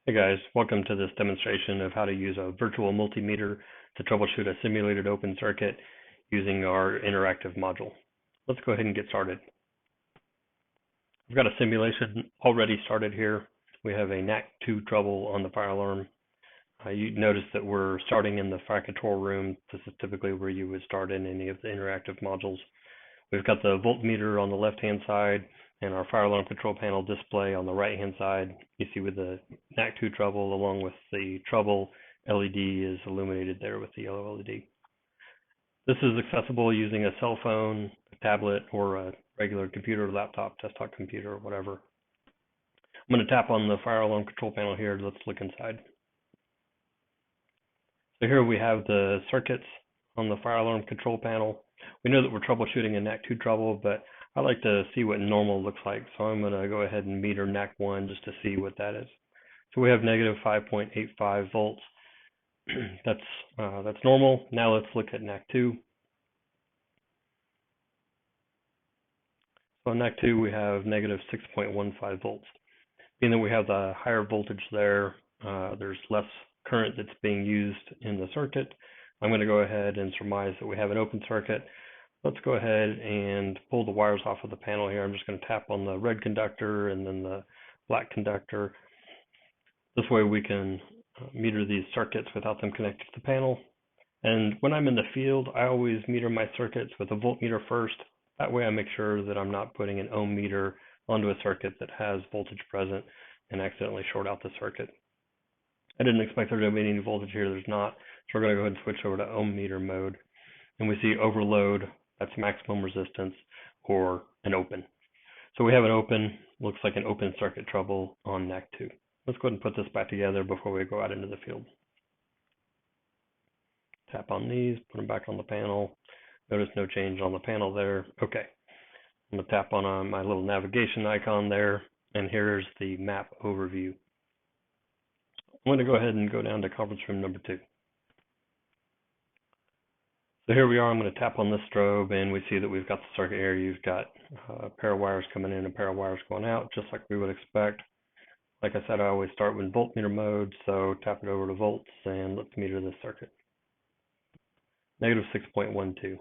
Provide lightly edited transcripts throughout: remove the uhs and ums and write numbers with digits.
Hey guys, welcome to this demonstration of how to use a virtual multimeter to troubleshoot a simulated open circuit using our interactive module. Let's go ahead and get started. We've got a simulation already started here. We have a NAC2 trouble on the fire alarm. You notice that we're starting in the fire control room. This is typically where you would start in any of the interactive modules. We've got the voltmeter on the left-hand side and our fire alarm control panel display on the right-hand side. You see with the NAC2 trouble along with the trouble LED is illuminated there with the yellow LED. This is accessible using a cell phone, a tablet, or a regular computer, laptop, desktop computer, or whatever. I'm going to tap on the fire alarm control panel here. Let's look inside. So here we have the circuits on the fire alarm control panel. We know that we're troubleshooting a NAC2 trouble, but I like to see what normal looks like. So I'm going to go ahead and meter NAC1 just to see what that is. So we have negative 5.85 volts. That's normal. Now let's look at NAC2. So on NAC2 we have negative 6.15 volts. Being that we have the higher voltage there, there's less current that's being used in the circuit. I'm going to go ahead and surmise that we have an open circuit. Let's go ahead and pull the wires off of the panel here. I'm just going to tap on the red conductor and then the black conductor. This way we can meter these circuits without them connected to the panel. And when I'm in the field, I always meter my circuits with a voltmeter first. That way I make sure that I'm not putting an ohm meter onto a circuit that has voltage present and accidentally short out the circuit. I didn't expect there to be any voltage here. There's not. So we're going to go ahead and switch over to ohm meter mode. And we see overload, that's maximum resistance, or an open. So we have an open, looks like an open circuit trouble on NAC2. Let's go ahead and put this back together before we go out into the field. Tap on these, put them back on the panel. Notice no change on the panel there. Okay. I'm going to tap on my little navigation icon there, and here's the map overview. I'm going to go ahead and go down to conference room number 2. So here we are. I'm going to tap on this strobe, and we see that we've got the circuit here. You've got a pair of wires coming in and a pair of wires going out, just like we would expect. Like I said, I always start with voltmeter mode, so tap it over to volts, and let's meter this circuit. Negative 6.12.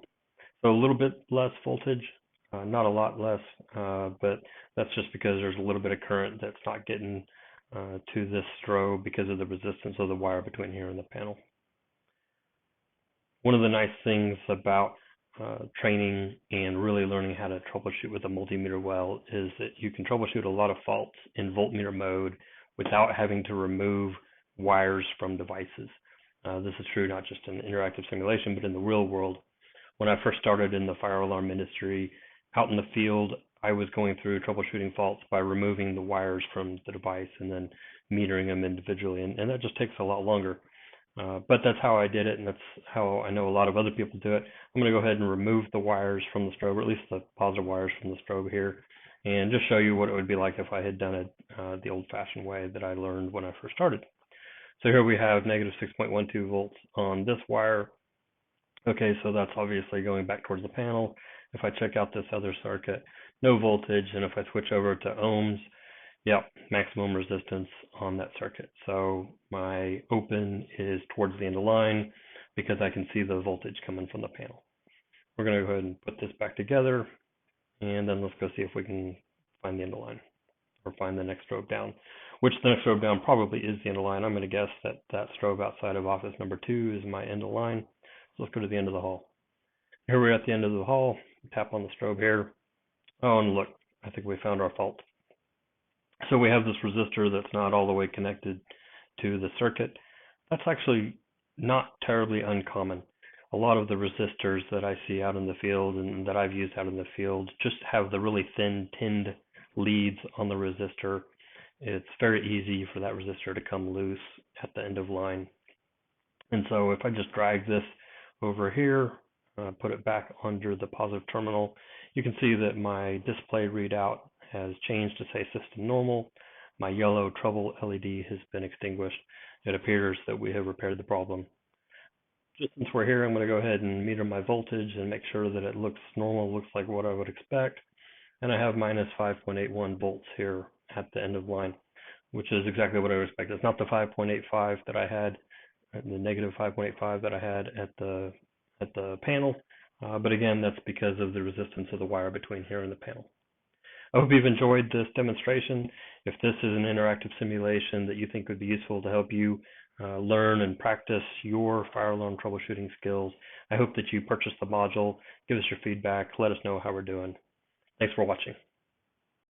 So a little bit less voltage, not a lot less, but that's just because there's a little bit of current that's not getting to this strobe because of the resistance of the wire between here and the panel. One of the nice things about training and really learning how to troubleshoot with a multimeter well is that you can troubleshoot a lot of faults in voltmeter mode without having to remove wires from devices. This is true not just in interactive simulation, but in the real world. When I first started in the fire alarm industry, out in the field, I was going through troubleshooting faults by removing the wires from the device and then metering them individually, and that just takes a lot longer. But that's how I did it, and that's how I know a lot of other people do it. I'm going to go ahead and remove the wires from the strobe, or at least the positive wires from the strobe here, and just show you what it would be like if I had done it the old-fashioned way that I learned when I first started. So here we have negative 6.12 volts on this wire. Okay, so that's obviously going back towards the panel. If I check out this other circuit, no voltage, and if I switch over to ohms, yep, maximum resistance on that circuit. So my open is towards the end of line because I can see the voltage coming from the panel. We're going to go ahead and put this back together, and then let's go see if we can find the end of line or find the next strobe down, which the next strobe down probably is the end of line. I'm going to guess that that strobe outside of office number 2 is my end of line. So let's go to the end of the hall. Here we're at the end of the hall. Tap on the strobe here. Oh, and look, I think we found our fault. So we have this resistor that's not all the way connected to the circuit. That's actually not terribly uncommon. A lot of the resistors that I see out in the field and that I've used out in the field just have the really thin tinned leads on the resistor. It's very easy for that resistor to come loose at the end of line. And so if I just drag this over here, put it back under the positive terminal, you can see that my display readout has changed to say system normal. My yellow trouble LED has been extinguished. It appears that we have repaired the problem. Just since we're here, I'm going to go ahead and meter my voltage and make sure that it looks normal, looks like what I would expect. And I have minus 5.81 volts here at the end of line. which is exactly what I would expect. It's not the 5.85 that I had, the negative 5.85 that I had at the panel, but again, that's because of the resistance of the wire between here and the panel. I hope you've enjoyed this demonstration. If this is an interactive simulation that you think would be useful to help you learn and practice your fire alarm troubleshooting skills, I hope that you purchase the module, give us your feedback, let us know how we're doing. Thanks for watching.